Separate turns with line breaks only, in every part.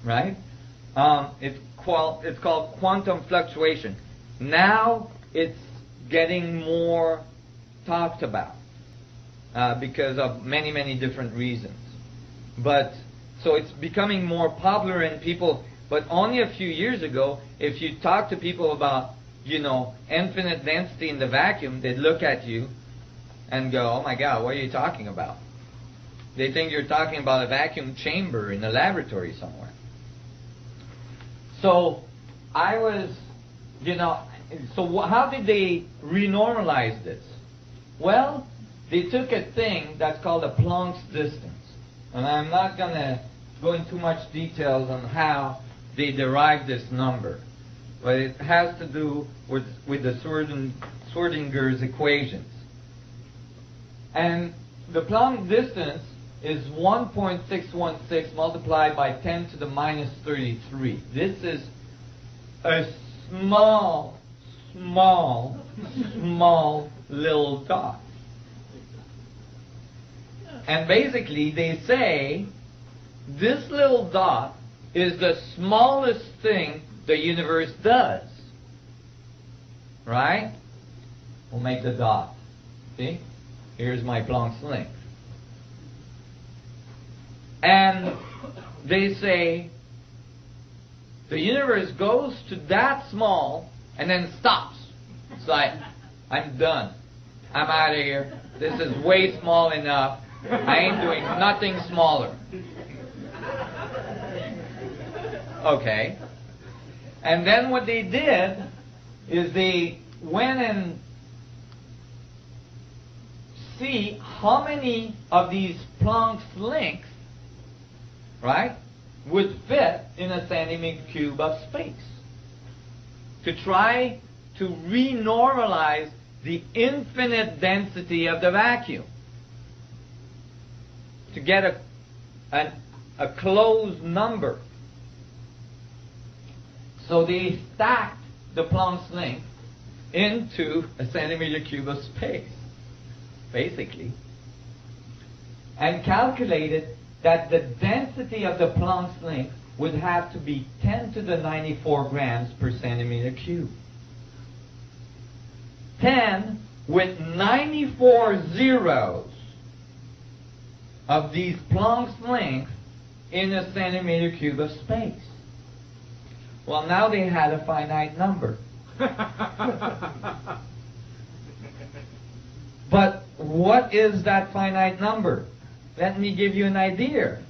right? It's called quantum fluctuation. Now it's getting more talked about because of many different reasons. But so it's becoming more popular in people. But only a few years ago, if you talk to people about, infinite density in the vacuum, they'd look at you and go, "Oh my God, what are you talking about?" They think you're talking about a vacuum chamber in a laboratory somewhere. So I was, so how did they renormalize this? Well, they took a thing that's called a Planck's distance. And I'm not going to go into much details on how they derived this number. But it has to do with the Schrödinger's equations. And the Planck distance is 1.616 multiplied by 10 to the minus 33. This is a small little dot. And basically they say this little dot is the smallest thing the universe does. Right? We'll make the dot. See? Here's my Planck's length. And they say the universe goes to that small and then stops. It's like, I'm done. I'm out of here. This is way small enough. I ain't doing nothing smaller. Okay. And then what they did is they went and see how many of these Planck's lengths, right, would fit in a centimeter cube of space, to try to renormalize the infinite density of the vacuum, to get a closed number. So they stacked the Planck's length into a centimeter cube of space, basically, and calculated that the density of the Planck's length would have to be 10 to the 94 grams per centimeter cube. 10 with 94 zeros of these Planck's length in a centimeter cube of space. Well, now they had a finite number. But what is that finite number? Let me give you an idea.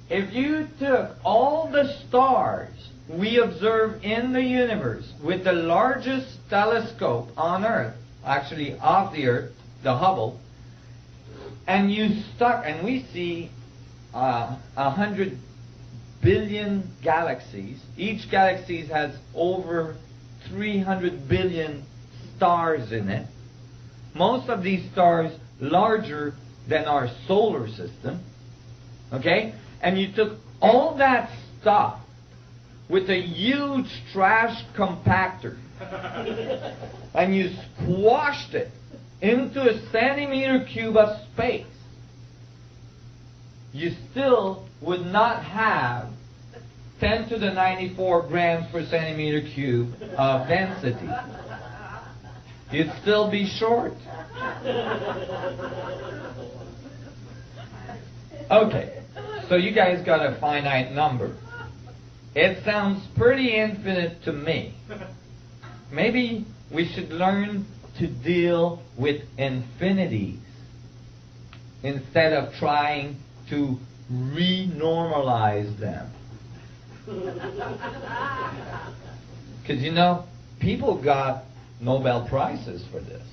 If you took all the stars we observe in the universe with the largest telescope on Earth, actually off the Earth, the Hubble, and you stuck, and we see 100 billion galaxies. Each galaxy has over 300 billion stars in it. Most of these stars larger than our solar system. Okay? And you took all that stuff with a huge trash compactor and you squashed it into a centimeter cube of space. You still would not have 10 to the 94 grams per centimeter cube of density. You'd still be short. Okay, so you guys got a finite number. It sounds pretty infinite to me. Maybe we should learn to deal with infinities instead of trying to renormalize them. Because, people got Nobel Prizes for this.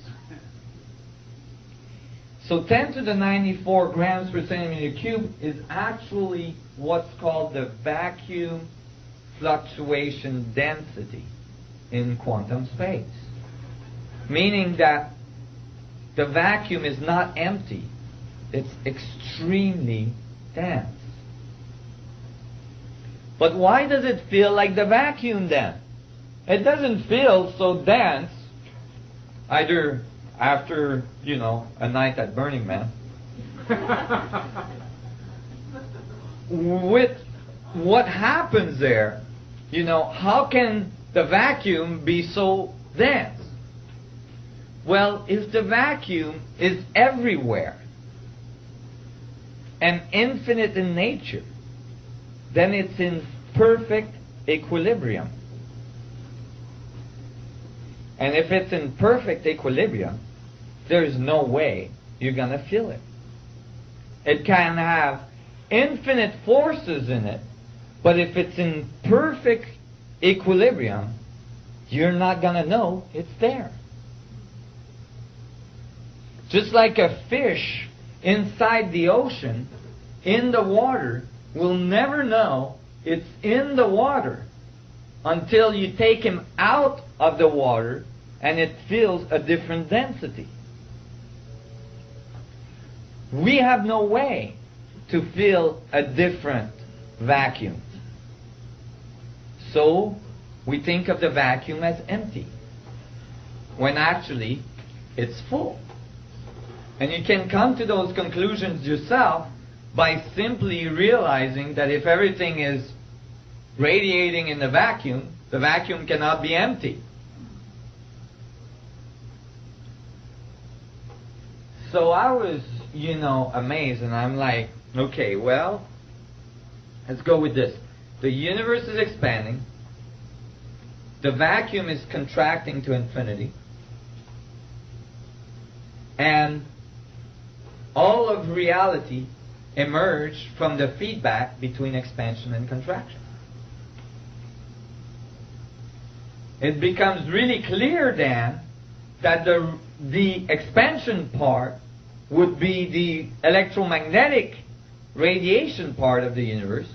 So 10 to the 94 grams per centimeter cube is actually what's called the vacuum fluctuation density in quantum space. Meaning that the vacuum is not empty. It's extremely dense. But why does it feel like the vacuum then? It doesn't feel so dense either after, a night at Burning Man. with what happens there, you know, how can the vacuum be so dense? Well, if the vacuum is everywhere and infinite in nature, then it's in perfect equilibrium. And if it's in perfect equilibrium, there's no way you're going to feel it. It can have infinite forces in it, but if it's in perfect equilibrium, you're not going to know it's there. Just like a fish inside the ocean, in the water, will never know it's in the water until you take him out of the water and it feels a different density. We have no way to feel a different vacuum. So we think of the vacuum as empty, when actually it's full. And you can come to those conclusions yourself by simply realizing that if everything is radiating in the vacuum cannot be empty. So I was, amazed, and I'm like, okay, well, let's go with this. The universe is expanding. The vacuum is contracting to infinity. And all of reality emerged from the feedback between expansion and contraction. It becomes really clear then that the expansion part would be the electromagnetic radiation part of the universe,